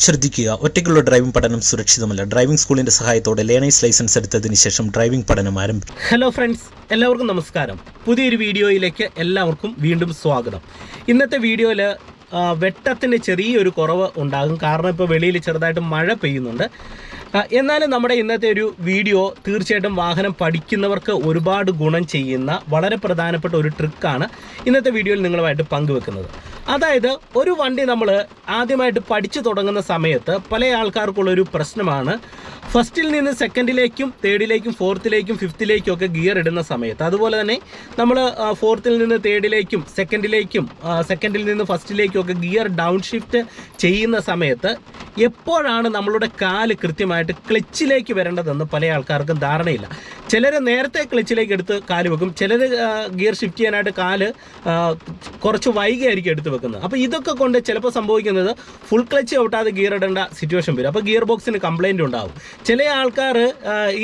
ശ്രദ്ധിക്കുക, ഒറ്റയ്ക്കുള്ള ഡ്രൈവിംഗ് പഠനം സുരക്ഷിതമല്ല. ഡ്രൈവിംഗ് സ്കൂളിന്റെ സഹായത്തോടെ ലേണേഴ്സ് ലൈസൻസ് എടുത്തതിന് ശേഷം ഡ്രൈവിംഗ് പഠനം ആരംഭിക്കും. ഹലോ ഫ്രണ്ട്സ്, എല്ലാവർക്കും നമസ്കാരം. പുതിയൊരു വീഡിയോയിലേക്ക് എല്ലാവർക്കും വീണ്ടും സ്വാഗതം. ഇന്നത്തെ വീഡിയോയിൽ വെട്ടത്തിന് ചെറിയൊരു കുറവ് ഉണ്ടാകും. കാരണം ഇപ്പോൾ വെളിയിൽ ചെറുതായിട്ട് മഴ പെയ്യുന്നുണ്ട്. എന്നാലും നമ്മുടെ ഇന്നത്തെ ഒരു വീഡിയോ തീർച്ചയായിട്ടും വാഹനം പഠിക്കുന്നവർക്ക് ഒരുപാട് ഗുണം ചെയ്യുന്ന വളരെ പ്രധാനപ്പെട്ട ഒരു ട്രിക്കാണ് ഇന്നത്തെ വീഡിയോയിൽ നിങ്ങളുമായിട്ട് പങ്കുവെക്കുന്നത്. അതായത് ഒരു വണ്ടി നമ്മൾ ആദ്യമായിട്ട് പഠിച്ചു തുടങ്ങുന്ന സമയത്ത് പല ആൾക്കാർക്കുള്ളൊരു പ്രശ്നമാണ് ഫസ്റ്റിൽ നിന്ന് സെക്കൻഡിലേക്കും തേർഡിലേക്കും ഫോർത്തിലേക്കും ഫിഫ്ത്തിലേക്കും ഒക്കെ ഗിയർ ഇടുന്ന സമയത്ത്. അതുപോലെ തന്നെ നമ്മൾ ഫോർത്തിൽ നിന്ന് തേർഡിലേക്കും സെക്കൻഡിൽ നിന്ന് ഫസ്റ്റിലേക്കും ഒക്കെ ഗിയർ ഡൗൺ ഷിഫ്റ്റ് ചെയ്യുന്ന സമയത്ത് എപ്പോഴാണ് നമ്മളുടെ കാല് കൃത്യമായിട്ട് ക്ലച്ചിലേക്ക് വരേണ്ടതെന്ന് പല ആൾക്കാർക്കും ധാരണയില്ല. ചിലർ നേരത്തെ ക്ലച്ചിലേക്ക് എടുത്ത് കാല് വെക്കും, ചിലർ ഗിയർ ഷിഫ്റ്റ് ചെയ്യാനായിട്ട് കാല് കുറച്ച് വൈകിയായിരിക്കും എടുത്ത് വെക്കുന്നത്. അപ്പോൾ ഇതൊക്കെ കൊണ്ട് ചിലപ്പോൾ സംഭവിക്കുന്നത് ഫുൾ ക്ലച്ച് ചവിട്ടാതെ ഗിയർ ഇടേണ്ട സിറ്റുവേഷൻ വരും. അപ്പോൾ ഗിയർ ബോക്സിന് കംപ്ലൈൻറ്റ് ഉണ്ടാവും. ചില ആൾക്കാർ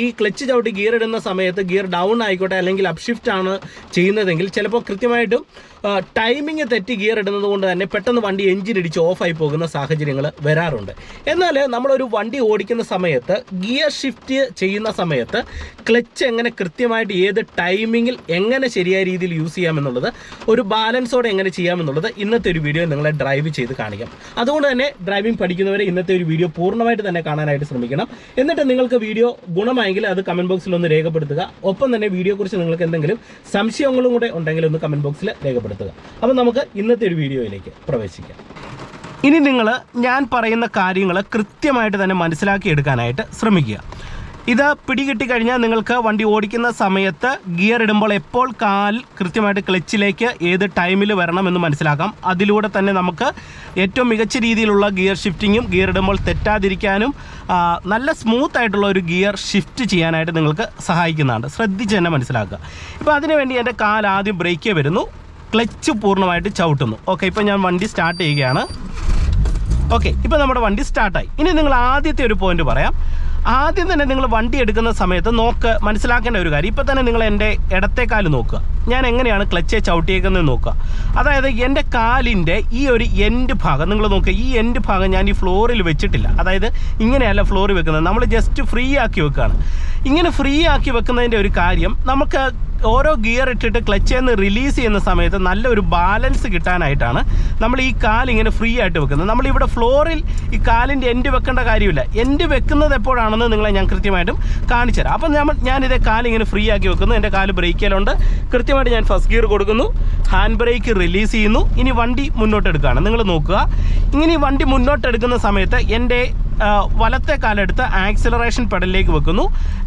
ഈ ക്ലച്ച് ചവിട്ടി ഗിയർ ഇടുന്ന സമയത്ത് ഗിയർ ഡൗൺ ആയിക്കോട്ടെ അല്ലെങ്കിൽ അപ് ഷിഫ്റ്റ് ആണ് ചെയ്യുന്നതെങ്കിൽ ചിലപ്പോൾ കൃത്യമായിട്ടും ടൈമിങ് തെറ്റി ഗിയർ ഇടുന്നത് കൊണ്ട് തന്നെ പെട്ടെന്ന് വണ്ടി എഞ്ചിൻ ഇടിച്ച് ഓഫായി പോകുന്ന സാഹചര്യങ്ങൾ വരാറുണ്ട്. എന്നാൽ നമ്മളൊരു വണ്ടി ഓടിക്കുന്ന സമയത്ത് ഗിയർ ഷിഫ്റ്റ് ചെയ്യുന്ന സമയത്ത് ക്ലച്ച് എങ്ങനെ കൃത്യമായിട്ട് ഏത് ടൈമിങ്ങിൽ എങ്ങനെ ശരിയായ രീതിയിൽ യൂസ് ചെയ്യാമെന്നുള്ളത്, ഒരു ബാലൻസോടെ എങ്ങനെ ചെയ്യാമെന്നുള്ളത് ഇന്നത്തെ ഒരു വീഡിയോ നിങ്ങളെ ഡ്രൈവ് ചെയ്ത് കാണിക്കാം. അതുകൊണ്ട് തന്നെ ഡ്രൈവിംഗ് പഠിക്കുന്നവരെ ഇന്നത്തെ ഒരു വീഡിയോ പൂർണ്ണമായിട്ട് തന്നെ കാണാനായിട്ട് ശ്രമിക്കണം. എന്നിട്ട് നിങ്ങൾക്ക് വീഡിയോ ഗുണമായെങ്കിൽ അത് കമൻറ്റ് ബോക്സിൽ ഒന്ന് രേഖപ്പെടുത്തുക. ഒപ്പം തന്നെ വീഡിയോയെക്കുറിച്ച് നിങ്ങൾക്ക് എന്തെങ്കിലും സംശയങ്ങളും കൂടെ ഉണ്ടെങ്കിൽ ഒന്ന് കമൻറ്റ് ബോക്സിൽ രേഖപ്പെടുത്തുക. അപ്പോൾ നമുക്ക് ഇന്നത്തെ ഒരു വീഡിയോയിലേക്ക് പ്രവേശിക്കാം. ഇനി നിങ്ങൾ ഞാൻ പറയുന്ന കാര്യങ്ങൾ കൃത്യമായിട്ട് തന്നെ മനസ്സിലാക്കി എടുക്കാനായിട്ട് ശ്രമിക്കുക. ഇത് പിടികിട്ടി കഴിഞ്ഞാൽ നിങ്ങൾക്ക് വണ്ടി ഓടിക്കുന്ന സമയത്ത് ഗിയർ ഇടുമ്പോൾ എപ്പോൾ കാൽ കൃത്യമായിട്ട് ക്ലച്ചിലേക്ക് ഏത് ടൈമിൽ വരണമെന്ന് മനസ്സിലാക്കാം. അതിലൂടെ തന്നെ നമുക്ക് ഏറ്റവും മികച്ച രീതിയിലുള്ള ഗിയർ ഷിഫ്റ്റിങ്ങും ഗിയർ ഇടുമ്പോൾ തെറ്റാതിരിക്കാനും നല്ല സ്മൂത്ത് ആയിട്ടുള്ള ഒരു ഗിയർ ഷിഫ്റ്റ് ചെയ്യാനായിട്ട് നിങ്ങൾക്ക് സഹായിക്കുന്നതാണ്. ശ്രദ്ധിച്ച് തന്നെ മനസ്സിലാക്കുക. ഇപ്പോൾ അതിനുവേണ്ടി എൻ്റെ കാൽ ആദ്യം ബ്രേക്ക് വരുന്നു, ക്ലച്ച് പൂർണ്ണമായിട്ട് ചവിട്ടുന്നു. ഓക്കെ, ഇപ്പോൾ ഞാൻ വണ്ടി സ്റ്റാർട്ട് ചെയ്യുകയാണ്. ഓക്കെ, ഇപ്പോൾ നമ്മുടെ വണ്ടി സ്റ്റാർട്ടായി. ഇനി നിങ്ങൾ ആദ്യത്തെ ഒരു പോയിന്റ് പറയാം. ആദ്യം തന്നെ നിങ്ങൾ വണ്ടി എടുക്കുന്ന സമയത്ത് മനസ്സിലാക്കേണ്ട ഒരു കാര്യം, ഇപ്പോൾ തന്നെ നിങ്ങൾ എൻ്റെ ഇടത്തേക്കാല് നോക്കുക. ഞാൻ എങ്ങനെയാണ് ക്ലച്ചെ ചവിട്ടിയേക്കുന്നത് നോക്കുക. അതായത് എൻ്റെ കാലിൻ്റെ ഈ ഒരു എൻഡ് ഭാഗം നിങ്ങൾ നോക്കുക. ഈ എൻഡ് ഭാഗം ഞാൻ ഈ ഫ്ലോറിൽ വെച്ചിട്ടില്ല. അതായത് ഇങ്ങനെയല്ല ഫ്ലോറിൽ വെക്കുന്നത്, നമ്മൾ ജസ്റ്റ് ഫ്രീ ആക്കി വെക്കുകയാണ്. ഇങ്ങനെ ഫ്രീ ആക്കി വെക്കുന്നതിൻ്റെ ഒരു കാര്യം, നമുക്ക് ഓരോ ഗിയർ ഇട്ടിട്ട് ക്ലച്ചിൽ നിന്ന് റിലീസ് ചെയ്യുന്ന സമയത്ത് നല്ലൊരു ബാലൻസ് കിട്ടാനായിട്ടാണ് നമ്മൾ ഈ കാലിങ്ങനെ ഫ്രീ ആയിട്ട് വെക്കുന്നത്. നമ്മളിവിടെ ഫ്ലോറിൽ ഈ കാലിൻ്റെ എൻഡ് വെക്കേണ്ട കാര്യമില്ല. എൻഡ് വെക്കുന്നത് എപ്പോഴാണെന്ന് നിങ്ങളെ ഞാൻ കൃത്യമായിട്ടും കാണിച്ചു തരാം. അപ്പം ഞാനിതേ കാലിങ്ങനെ ഫ്രീ ആക്കി വെക്കുന്നു. എൻ്റെ കാല് ബ്രേക്കിലുണ്ട്. കൃത്യമായിട്ട് ഞാൻ ഫസ്റ്റ് ഗിയർ കൊടുക്കുന്നു, ഹാൻഡ് ബ്രേക്ക് റിലീസ് ചെയ്യുന്നു. ഇനി വണ്ടി മുന്നോട്ടെടുക്കുകയാണ്. നിങ്ങൾ നോക്കുക, ഇങ്ങനെ ഈ വണ്ടി മുന്നോട്ടെടുക്കുന്ന സമയത്ത് എൻ്റെ വലത്തെ കാലെടുത്ത് ആക്സിലറേഷൻ പെഡലിലേക്ക് വെക്കുന്നു.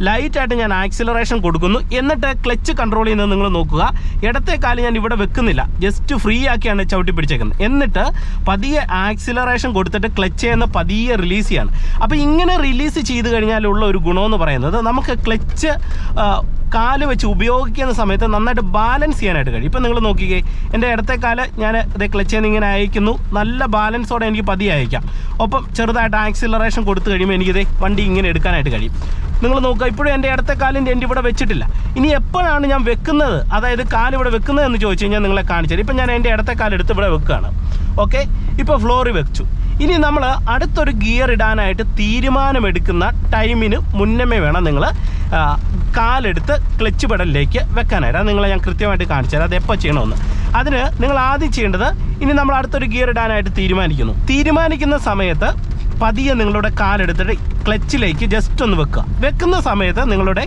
ലൈറ്റായിട്ട് ഞാൻ ആക്സിലറേഷൻ കൊടുക്കുന്നു. എന്നിട്ട് ക്ലച്ച് കൺട്രോൾ ചെയ്യുന്നത് നിങ്ങൾ നോക്കുക. ഇടത്തെ കാല് ഞാൻ ഇവിടെ വെക്കുന്നില്ല, ജസ്റ്റ് ഫ്രീ ആക്കിയാണ് ചവിട്ടി പിടിച്ചേക്കുന്നത്. എന്നിട്ട് പതിയെ ആക്സിലറേഷൻ കൊടുത്തിട്ട് ക്ലച്ച് നിന്ന് പതിയെ റിലീസ് ചെയ്യാണ്. അപ്പോൾ ഇങ്ങനെ റിലീസ് ചെയ്ത് കഴിഞ്ഞാലുള്ള ഒരു ഗുണമെന്ന് പറയുന്നത്, നമുക്ക് ക്ലച്ച് കാല് വെച്ച് ഉപയോഗിക്കുന്ന സമയത്ത് നന്നായിട്ട് ബാലൻസ് ചെയ്യാനായിട്ട് കഴിയും. ഇപ്പം നിങ്ങൾ നോക്കിക്കേ, എൻ്റെ ഇടത്തെ കാല് ഞാൻ ഇതേ ക്ലച്ചിൽ നിന്ന് ഇങ്ങനെ അയക്കുന്നു. നല്ല ബാലൻസോടെ എനിക്ക് പതിയെ അയക്കാം. ഒപ്പം ചെറുതായിട്ട് ആക്സിലറേഷൻ കൊടുത്തു കഴിയുമ്പോൾ എനിക്കിതേ വണ്ടി ഇങ്ങനെ എടുക്കാനായിട്ട് കഴിയും. നിങ്ങൾ നോക്കുക, ഇപ്പോഴും എൻ്റെ ഇടത്തെ കാലിൻ്റെ എൻ്റെ ഇവിടെ വെച്ചിട്ടില്ല. ഇനി എപ്പോഴാണ് ഞാൻ വെക്കുന്നത്, അതായത് കാലിവിടെ വെക്കുന്നത് എന്ന് ചോദിച്ചു കഴിഞ്ഞാൽ നിങ്ങളെ കാണിച്ചത്. ഇപ്പം ഞാൻ എൻ്റെ ഇടത്തെ കാലെടുത്ത് ഇവിടെ വെക്കുകയാണ്. ഓക്കെ, ഇപ്പോൾ ഫ്ലോറിൽ വെച്ചു. ഇനി നമ്മൾ അടുത്തൊരു ഗിയർ ഇടാനായിട്ട് തീരുമാനമെടുക്കുന്ന ടൈമിന് മുന്നമേ വേണം നിങ്ങൾ കാലെടുത്ത് ക്ലച്ച് പെഡലിലേക്ക് വെക്കാനായിട്ട്. അത് നിങ്ങളെ ഞാൻ കൃത്യമായിട്ട് കാണിച്ചു തരാം, അത് എപ്പോൾ ചെയ്യണമെന്ന്. അതിന് നിങ്ങൾ ആദ്യം ചെയ്യേണ്ടത്, ഇനി നമ്മൾ അടുത്തൊരു ഗിയർ ഇടാനായിട്ട് തീരുമാനിക്കുന്ന സമയത്ത് പതിയെ നിങ്ങളുടെ കാലെടുത്തിട്ട് ക്ലച്ചിലേക്ക് ജസ്റ്റ് ഒന്ന് വെക്കുന്ന സമയത്ത് നിങ്ങളുടെ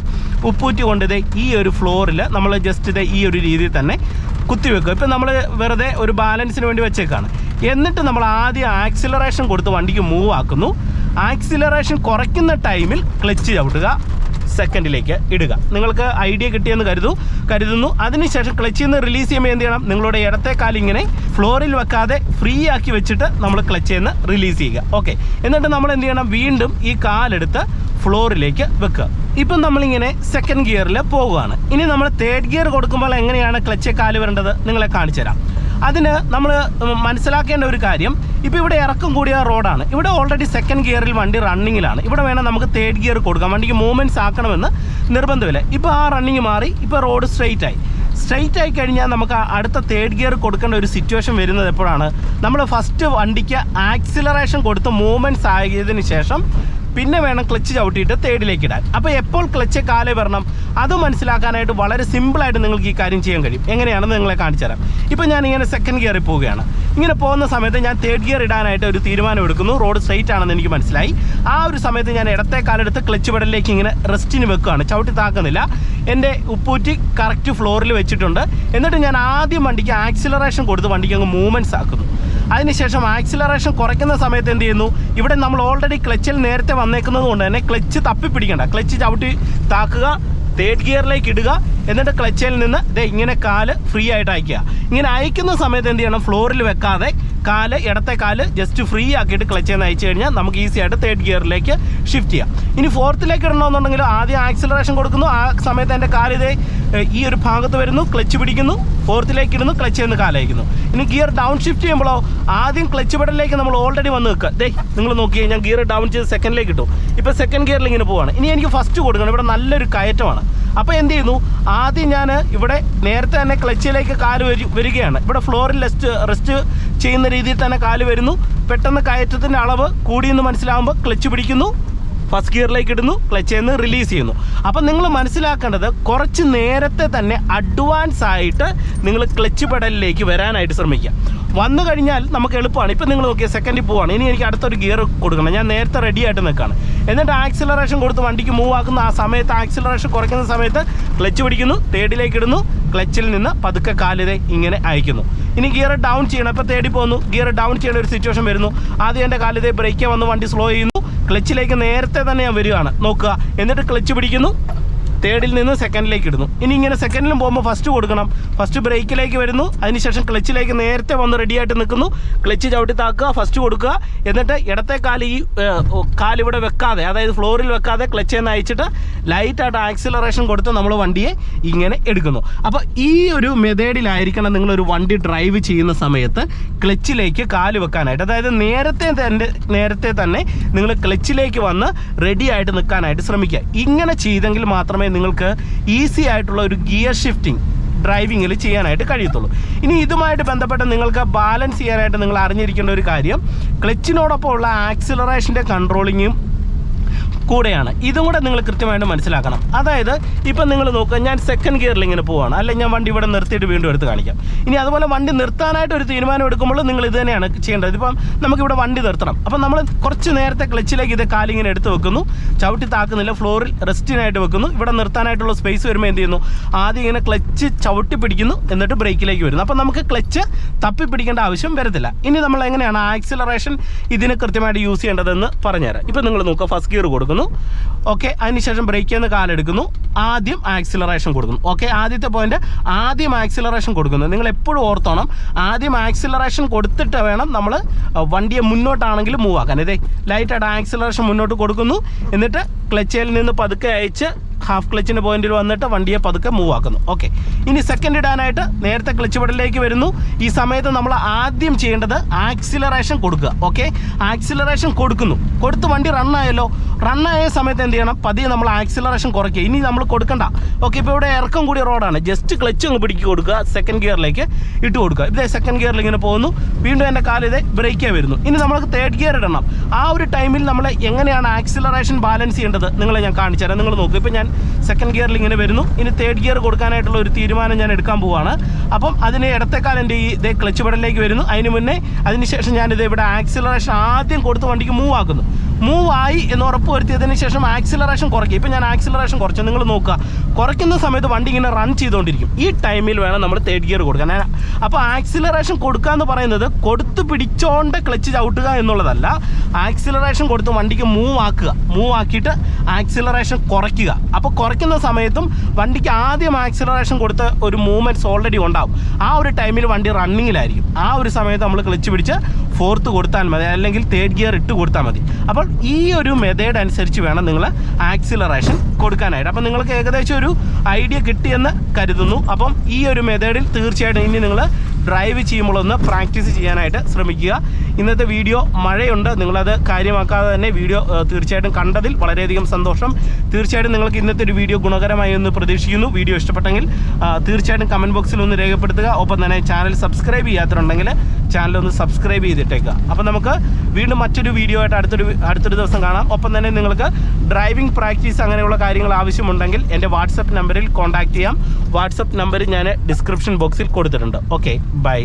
ഉപ്പൂറ്റി കൊണ്ട് ഈ ഒരു ഫ്ലോറിൽ നമ്മൾ ജസ്റ്റ് ഈ ഒരു രീതിയിൽ തന്നെ കുത്തിവെക്കുക. ഇപ്പം നമ്മൾ വെറുതെ ഒരു ബാലൻസിന് വേണ്ടി വെച്ചേക്കാണ്. എന്നിട്ട് നമ്മൾ ആദ്യം ആക്സിലറേഷൻ കൊടുത്ത് വണ്ടിക്ക് മൂവ് ആക്കുന്നു. ആക്സിലറേഷൻ കുറയ്ക്കുന്ന ടൈമിൽ ക്ലച്ച് ചവിട്ടുക, സെക്കൻഡിലേക്ക് ഇടുക. നിങ്ങൾക്ക് ഐഡിയ കിട്ടിയെന്ന് കരുതുന്നു. അതിനുശേഷം ക്ലച്ചിൽ നിന്ന് റിലീസ് ചെയ്യുമ്പോൾ എന്ത് ചെയ്യണം, നിങ്ങളുടെ ഇടത്തെ കാലിങ്ങനെ ഫ്ലോറിൽ വെക്കാതെ ഫ്രീ ആക്കി വെച്ചിട്ട് നമ്മൾ ക്ലച്ചിൽ നിന്ന് റിലീസ് ചെയ്യുക. ഓക്കെ, എന്നിട്ട് നമ്മൾ എന്ത് ചെയ്യണം, വീണ്ടും ഈ കാലെടുത്ത് ഫ്ലോറിലേക്ക് വെക്കുക. ഇപ്പം നമ്മളിങ്ങനെ സെക്കൻഡ് ഗിയറിൽ പോകുകയാണ്. ഇനി നമ്മൾ തേർഡ് ഗിയർ കൊടുക്കുമ്പോൾ എങ്ങനെയാണ് ക്ലച്ച് കാല് വരേണ്ടത് നിങ്ങളെ കാണിച്ചു തരാം. അതിന് നമ്മൾ മനസ്സിലാക്കേണ്ട ഒരു കാര്യം, ഇപ്പോൾ ഇവിടെ ഇറക്കം കൂടിയ റോഡാണ്. ഇവിടെ ഓൾറെഡി സെക്കൻഡ് ഗിയറിൽ വണ്ടി റണ്ണിങ്ങിലാണ്. ഇവിടെ വേണം നമുക്ക് തേർഡ് ഗിയർ കൊടുക്കാം. വണ്ടിക്ക് മൂവ്മെൻറ്റ്സ് ആക്കണമെന്ന് നിർബന്ധമില്ല. ഇപ്പോൾ ആ റണ്ണിങ് മാറി, ഇപ്പോൾ റോഡ് സ്ട്രെയിറ്റ് ആയി. സ്ട്രെയിറ്റ് ആയി കഴിഞ്ഞാൽ നമുക്ക് അടുത്ത തേർഡ് ഗിയർ കൊടുക്കേണ്ട ഒരു സിറ്റുവേഷൻ വരുന്നത് എപ്പോഴാണ്? നമ്മൾ ഫസ്റ്റ് വണ്ടിക്ക് ആക്സിലറേഷൻ കൊടുത്ത് മൂവ്മെൻറ്റ്സ് ആയതിനു ശേഷം പിന്നെ വേണം ക്ലച്ച് ചവിട്ടിയിട്ട് തേർഡിലേക്ക് ഇടാൻ. അപ്പോൾ എപ്പോൾ ക്ലച്ച് കാലേ വരണം അത് മനസ്സിലാക്കാനായിട്ട് വളരെ സിമ്പിളായിട്ട് നിങ്ങൾക്ക് ഈ കാര്യം ചെയ്യാൻ കഴിയും. എങ്ങനെയാണെന്ന് നിങ്ങളെ കാണിച്ചു തരാം. ഇപ്പോൾ ഞാൻ ഇങ്ങനെ സെക്കൻഡ് ഗിയറിൽ പോവുകയാണ്. ഇങ്ങനെ പോകുന്ന സമയത്ത് ഞാൻ തേർഡ് ഗിയർ ഇടാനായിട്ട് ഒരു തീരുമാനം എടുക്കുന്നു. റോഡ് സ്ട്രെയിറ്റ് ആണെന്ന് എനിക്ക് മനസ്സിലായി. ആ ഒരു സമയത്ത് ഞാൻ ഇടത്തെ കാലെടുത്ത് ക്ലച്ച് പെഡലിലേക്ക് ഇങ്ങനെ റെസ്റ്റിന് വെക്കുകയാണ്, ചവിട്ടി താക്കുന്നില്ല. എൻ്റെ ഉപ്പൂറ്റി കറക്റ്റ് ഫ്ലോറിൽ വെച്ചിട്ടുണ്ട്. എന്നിട്ട് ഞാൻ ആദ്യം വണ്ടിക്ക് ആക്സിലറേഷൻ കൊടുത്ത് വണ്ടിക്ക് അങ്ങ് മൂവ്മെൻറ്റ്സ് ആക്കുന്നു. അതിനുശേഷം ആക്സിലറേഷൻ കുറയ്ക്കുന്ന സമയത്ത് എന്ത് ചെയ്യുന്നു? ഇവിടെ നമ്മൾ ഓൾറെഡി ക്ലച്ചിൽ നേരത്തെ വന്നേക്കുന്നത് കൊണ്ട് തന്നെ ക്ലച്ച് തപ്പിപ്പിടിക്കണ്ട, ക്ലച്ച് ചവിട്ടി താക്കുക, തേർഡ് ഗിയറിലേക്ക് ഇടുക. എന്നിട്ട് ക്ലച്ചിൽ നിന്ന് ഇങ്ങനെ കാല് ഫ്രീ ആയിട്ട് അയക്കുക. ഇങ്ങനെ അയക്കുന്ന സമയത്ത് എന്ത് ചെയ്യണം? ഫ്ലോറിൽ വെക്കാതെ ഇടത്തെ കാല് ജസ്റ്റ് ഫ്രീ ആക്കിയിട്ട് ക്ലച്ചിൽ നിന്ന് അയച്ചു കഴിഞ്ഞാൽ നമുക്ക് ഈസി ആയിട്ട് തേർഡ് ഗിയറിലേക്ക് ഷിഫ്റ്റ് ചെയ്യാം. ഇനി ഫോർത്തിലേക്ക് ഇടണമെന്നുണ്ടെങ്കിൽ ആദ്യം ആക്സിലറേഷൻ കൊടുക്കുന്നു. ആ സമയത്ത് എൻ്റെ കാല് ഈ ഒരു ഭാഗത്ത് വരുന്നു, ക്ലച്ച് പിടിക്കുന്നു, ഫോർത്തിലേക്ക് ഇടുന്നു, ക്ലച്ചിൽ നിന്ന് കാലയക്കുന്നു. ഇനി ഗിയർ ഡൗൺ ഷിഫ്റ്റ് ചെയ്യുമ്പോഴോ ആദ്യം ക്ലച്ച് പെഡലിലേക്ക് നമ്മൾ ഓൾറെഡി വന്ന് നിൽക്കുക. നിങ്ങൾ നോക്കിയേ, ഞാൻ ഗിയർ ഡൗൺ ചെയ്ത് സെക്കൻഡിലേക്ക് ഇട്ടു. ഇപ്പോൾ സെക്കൻഡ് ഗിയറിൽ ഇങ്ങനെ പോവാണ്. ഇനി എനിക്ക് ഫസ്റ്റ് കൊടുക്കണം. ഇവിടെ നല്ലൊരു കയറ്റമാണ്. അപ്പോൾ എന്ത് ചെയ്യുന്നു? ആദ്യം ഞാൻ ഇവിടെ നേരത്തെ തന്നെ ക്ലച്ചിലേക്ക് കാല് വരികയാണ്. ഇവിടെ ഫ്ലോറിൽ റെസ്റ്റ് ചെയ്യുന്ന രീതിയിൽ തന്നെ കാല് വരുന്നു. പെട്ടെന്ന് കയറ്റത്തിൻ്റെ അളവ് കൂടിയെന്ന് മനസ്സിലാകുമ്പോൾ ക്ലച്ച് പിടിക്കുന്നു, ഫസ്റ്റ് ഗിയറിലേക്ക് ഇടുന്നു, ക്ലച്ചിൽ നിന്ന് റിലീസ് ചെയ്യുന്നു. അപ്പം നിങ്ങൾ മനസ്സിലാക്കേണ്ടത് കുറച്ച് നേരത്തെ തന്നെ അഡ്വാൻസ് ആയിട്ട് നിങ്ങൾ ക്ലച്ച് പെഡലിലേക്ക് വരാനായിട്ട് ശ്രമിക്കുക. വന്നു കഴിഞ്ഞാൽ നമുക്ക് എളുപ്പമാണ്. ഇപ്പം നിങ്ങൾ നോക്കിയാൽ സെക്കൻഡിൽ പോവാണ്. ഇനി എനിക്ക് അടുത്തൊരു ഗിയർ കൊടുക്കണം. ഞാൻ നേരത്തെ റെഡി ആയിട്ട് നിൽക്കുകയാണ്. എന്നിട്ട് ആക്സിലറേഷൻ കൊടുത്ത് വണ്ടിക്ക് മൂവ് ആക്കുന്ന ആ സമയത്ത് ആക്സിലറേഷൻ കുറയ്ക്കുന്ന സമയത്ത് ക്ലച്ച് പിടിക്കുന്നു, തേർഡിലേക്ക് ഇടുന്നു, ക്ലച്ചിൽ നിന്ന് പതുക്കെ കാലിതെ ഇങ്ങനെ അയക്കുന്നു. ഇനി ഗിയർ ഡൗൺ ചെയ്യണം. ഇപ്പോൾ തേടി പോകുന്നു, ഗിയർ ഡൗൺ ചെയ്യേണ്ട ഒരു സിറ്റുവേഷൻ വരുന്നു. ആദ്യം എൻ്റെ കാലിതെ ബ്രേക്ക് വന്ന് വണ്ടി സ്ലോ ചെയ്യുന്നു. ക്ലച്ചിലേക്ക് നേരത്തെ തന്നെ ഞാൻ വരികയാണ്, നോക്കുക. എന്നിട്ട് ക്ലച്ച് പിടിക്കുന്നു, തേർഡിൽ നിന്ന് സെക്കൻഡിലേക്ക് ഇടുന്നു. ഇനി ഇങ്ങനെ സെക്കൻഡിലും പോകുമ്പോൾ ഫസ്റ്റ് കൊടുക്കണം. ഫസ്റ്റ് ബ്രേക്കിലേക്ക് വരുന്നു, അതിനുശേഷം ക്ലച്ചിലേക്ക് നേരത്തെ വന്ന് റെഡിയായിട്ട് നിൽക്കുന്നു, ക്ലച്ച് ചവിട്ടി താക്കുക, ഫസ്റ്റ് കൊടുക്കുക. എന്നിട്ട് ഇടത്തെ കാല് കാലിവിടെ വെക്കാതെ, അതായത് ഫ്ലോറിൽ വെക്കാതെ ക്ലച്ചിൽ നിന്ന് അയച്ചിട്ട് ലൈറ്റായിട്ട് ആക്സിലറേഷൻ കൊടുത്ത് നമ്മൾ വണ്ടിയെ ഇങ്ങനെ എടുക്കുന്നു. അപ്പോൾ ഈ ഒരു മെത്തേഡിലായിരിക്കണം നിങ്ങളൊരു വണ്ടി ഡ്രൈവ് ചെയ്യുന്ന സമയത്ത് ക്ലച്ചിലേക്ക് കാല് വെക്കാനായിട്ട്. അതായത് നേരത്തെ തന്നെ നിങ്ങൾ ക്ലച്ചിലേക്ക് വന്ന് റെഡി ആയിട്ട് നിൽക്കാനായിട്ട് ശ്രമിക്കുക. ഇങ്ങനെ ചെയ്തെങ്കിൽ മാത്രമേ നിങ്ങൾക്ക് ഈസി ആയിട്ടുള്ള ഒരു ഗിയർ ഷിഫ്റ്റിംഗ് ഡ്രൈവിങ്ങിൽ ചെയ്യാനായിട്ട് കഴിയത്തുള്ളൂ. ഇനി ഇതുമായിട്ട് ബന്ധപ്പെട്ട് നിങ്ങൾക്ക് ബാലൻസ് ചെയ്യാനായിട്ട് നിങ്ങൾ അറിഞ്ഞിരിക്കേണ്ട ഒരു കാര്യം, ക്ലച്ചിനോടൊപ്പം ഉള്ള ആക്സിലറേഷൻ്റെ കൺട്രോളിങ്ങും കൂടെയാണ്. ഇതും കൂടെ നിങ്ങൾ കൃത്യമായിട്ട് മനസ്സിലാക്കണം. അതായത് ഇപ്പം നിങ്ങൾ നോക്കുക, ഞാൻ സെക്കൻഡ് ഗിയറിൽ ഇങ്ങനെ പോവാണ്, അല്ലെങ്കിൽ ഞാൻ വണ്ടി ഇവിടെ നിർത്തിയിട്ട് വീണ്ടും എടുത്ത് കാണിക്കാം. ഇനി അതുപോലെ വണ്ടി നിർത്താനായിട്ട് ഒരു തീരുമാനം എടുക്കുമ്പോൾ നിങ്ങൾ ഇത് തന്നെയാണ് ചെയ്യേണ്ടത്. ഇപ്പം നമുക്കിവിടെ വണ്ടി നിർത്തണം. അപ്പം നമ്മൾ കുറച്ച് നേരത്തെ ക്ലച്ചിലേക്ക് കാലിങ്ങനെ എടുത്ത് വെക്കുന്നു, ചവിട്ടി താക്കുന്നില്ല, ഫ്ലോറിൽ റെസ്റ്റിനായിട്ട് വെക്കുന്നു. ഇവിടെ നിർത്താനായിട്ടുള്ള സ്പേസ് വരുമ്പോൾ എന്ത് ചെയ്യുന്നു? ആദ്യം ഇങ്ങനെ ക്ലച്ച് ചവിട്ടി പിടിക്കുന്നു, എന്നിട്ട് ബ്രേക്കിലേക്ക് വരുന്നു. അപ്പം നമുക്ക് ക്ലച്ച് തപ്പി പിടിക്കേണ്ട ആവശ്യം വരത്തില്ല. ഇനി നമ്മൾ എങ്ങനെയാണ് ആക്സിലറേഷൻ ഇതിന് കൃത്യമായിട്ട് യൂസ് ചെയ്യേണ്ടതെന്ന് പറഞ്ഞുതരാം. ഇപ്പം നിങ്ങൾ നോക്കുക, ഫസ്റ്റ് ഗിയർ കൊടുക്കുന്നു, ഓക്കെ. അതിനുശേഷം ബ്രേക്കിൽ നിന്ന് കാലെടുക്കുന്നു, ആദ്യം ആക്സിലറേഷൻ കൊടുക്കുന്നു. ഓക്കെ, ആദ്യത്തെ പോയിന്റ് ആദ്യം ആക്സിലറേഷൻ കൊടുക്കുന്നു. നിങ്ങൾ എപ്പോഴും ഓർത്തോണം, ആദ്യം ആക്സിലറേഷൻ കൊടുത്തിട്ട് വേണം നമ്മൾ വണ്ടിയെ മുന്നോട്ടാണെങ്കിൽ മൂവ് ആക്കാൻ. ലൈറ്റായിട്ട് ആക്സിലറേഷൻ മുന്നോട്ട് കൊടുക്കുന്നു, എന്നിട്ട് ക്ലച്ചിൽ നിന്ന് പതുക്കെ അയച്ച് ഹാഫ് ക്ലച്ചിൻ്റെ പോയിന്റിൽ വന്നിട്ട് വണ്ടിയെ പതുക്കെ മൂവ് ആക്കുന്നു. ഓക്കെ, ഇനി സെക്കൻഡ് ഇടാനായിട്ട് നേരത്തെ ക്ലച്ച് പെഡലിലേക്ക് വരുന്നു. ഈ സമയത്ത് നമ്മൾ ആദ്യം ചെയ്യേണ്ടത് ആക്സിലറേഷൻ കൊടുക്കുക. ഓക്കെ, ആക്സിലറേഷൻ കൊടുത്ത് വണ്ടി റണ്ണായല്ലോ. റണ്ണായ സമയത്ത് എന്ത് ചെയ്യണം? പതിയെ നമ്മൾ ആക്സിലറേഷൻ കുറയ്ക്കുക. ഇനി നമ്മൾ കൊടുക്കണ്ട. ഓക്കെ, ഇപ്പോൾ ഇവിടെ ഇറക്കം കൂടിയ റോഡാണ്. ജസ്റ്റ് ക്ലച്ച് അങ്ങ് പിടിക്കി കൊടുക്കുക, സെക്കൻഡ് ഗിയറിലേക്ക് ഇട്ട് കൊടുക്കുക. സെക്കൻഡ് ഗിയറിൽ ഇങ്ങനെ പോകുന്നു, വീണ്ടും എൻ്റെ കാലിതെ ബ്രേക്കേ വരുന്നു. ഇനി നമുക്ക് തേർഡ് ഗിയർ ഇടണം. ആ ഒരു ടൈമിൽ നമ്മൾ എങ്ങനെയാണ് ആക്സിലറേഷൻ ബാലൻസ് ചെയ്യേണ്ടത് നിങ്ങളെ ഞാൻ കാണിച്ചു തരാം. നിങ്ങൾ നോക്കുക, ഇപ്പോൾ ഞാൻ സെക്കൻഡ് ഗിയറിൽ ഇങ്ങനെ വരുന്നു. ഇനി തേർഡ് ഗിയർ കൊടുക്കാനായിട്ടുള്ള ഒരു തീരുമാനം ഞാൻ എടുക്കാൻ പോവുകയാണ്. അപ്പം അതിന് ഇടത്തേക്കാൽ എൻ്റെ ക്ലച്ച് പെഡലിലേക്ക് വരുന്നു. അതിന് മുന്നേ അതിനുശേഷം ഞാനിത് ഇവിടെ ആക്സിലറേഷൻ ആദ്യം കൊടുത്ത് വണ്ടിക്ക് മൂവ് ആക്കുന്നു. മൂവ് ആയി എന്ന് ഉറപ്പ് വരുത്തിയതിന് ശേഷം ആക്സിലറേഷൻ കുറയ്ക്കുക. ഇപ്പം ഞാൻ ആക്സിലറേഷൻ കുറച്ച്, നിങ്ങൾ നോക്കുക, കുറയ്ക്കുന്ന സമയത്ത് വണ്ടി ഇങ്ങനെ റൺ ചെയ്തുകൊണ്ടിരിക്കും. ഈ ടൈമിൽ വേണം നമ്മൾ തേർഡ് ഗിയർ കൊടുക്കാൻ. അപ്പോൾ ആക്സിലറേഷൻ കൊടുക്കുക എന്ന് പറയുന്നത് കൊടുത്ത് പിടിച്ചോണ്ട് ക്ലച്ച് ചവിട്ടുക എന്നുള്ളതല്ല. ആക്സിലറേഷൻ കൊടുത്ത് വണ്ടിക്ക് മൂവ് ആക്കിയിട്ട് ആക്സിലറേഷൻ കുറയ്ക്കുക. അപ്പോൾ കുറയ്ക്കുന്ന സമയത്തും വണ്ടിക്ക് ആദ്യം ആക്സിലറേഷൻ കൊടുത്ത ഒരു മൂവ്മെൻറ്റ്സ് ഓൾറെഡി ഉണ്ടാവും. ആ ഒരു ടൈമിൽ വണ്ടി റണ്ണിങ്ങിലായിരിക്കും. ആ ഒരു സമയത്ത് നമ്മൾ ക്ലച്ച് പിടിച്ച് ഫോർത്ത് കൊടുത്താൽ മതി, അല്ലെങ്കിൽ തേർഡ് ഗിയർ ഇട്ട് കൊടുത്താൽ മതി. അപ്പോൾ ഈ ഒരു മെത്തേഡ് അനുസരിച്ച് വേണം നിങ്ങൾ ആക്സിലറേഷൻ കൊടുക്കാനായിട്ട്. അപ്പം നിങ്ങൾക്ക് ഏകദേശം ഒരു ഐഡിയ കിട്ടിയെന്ന് കരുതുന്നു. അപ്പം ഈ ഒരു മെത്തേഡിൽ തീർച്ചയായിട്ടും ഇനി നിങ്ങൾ ഡ്രൈവ് ചെയ്യുമ്പോഴൊന്ന് പ്രാക്ടീസ് ചെയ്യാനായിട്ട് ശ്രമിക്കുക. ഇന്നത്തെ വീഡിയോ മഴയുണ്ട്, നിങ്ങളത് കാര്യമാക്കാതെ തന്നെ വീഡിയോ തീർച്ചയായിട്ടും കണ്ടതിൽ വളരെയധികം സന്തോഷം. തീർച്ചയായിട്ടും നിങ്ങൾക്ക് ഇന്നത്തെ ഒരു വീഡിയോ ഗുണകരമായി എന്ന് പ്രതീക്ഷിക്കുന്നു. വീഡിയോ ഇഷ്ടപ്പെട്ടെങ്കിൽ തീർച്ചയായിട്ടും കമൻറ്റ് ബോക്സിൽ ഒന്ന് രേഖപ്പെടുത്തുക. ഒപ്പം തന്നെ ചാനൽ സബ്സ്ക്രൈബ് ചെയ്യാത്തുണ്ടെങ്കിൽ ചാനലൊന്ന് സബ്സ്ക്രൈബ് ചെയ്തിട്ടേക്കുക. അപ്പോൾ നമുക്ക് വീണ്ടും മറ്റൊരു വീഡിയോ ആയിട്ട് അടുത്തൊരു ദിവസം കാണാം. ഒപ്പം തന്നെ നിങ്ങൾക്ക് ഡ്രൈവിംഗ് പ്രാക്ടീസ് അങ്ങനെയുള്ള കാര്യങ്ങൾ ആവശ്യമുണ്ടെങ്കിൽ എൻ്റെ വാട്സപ്പ് നമ്പറിൽ കോൺടാക്റ്റ് ചെയ്യാം. വാട്സപ്പ് നമ്പർ ഞാൻ ഡിസ്ക്രിപ്ഷൻ ബോക്സിൽ കൊടുത്തിട്ടുണ്ട്. Okay, by.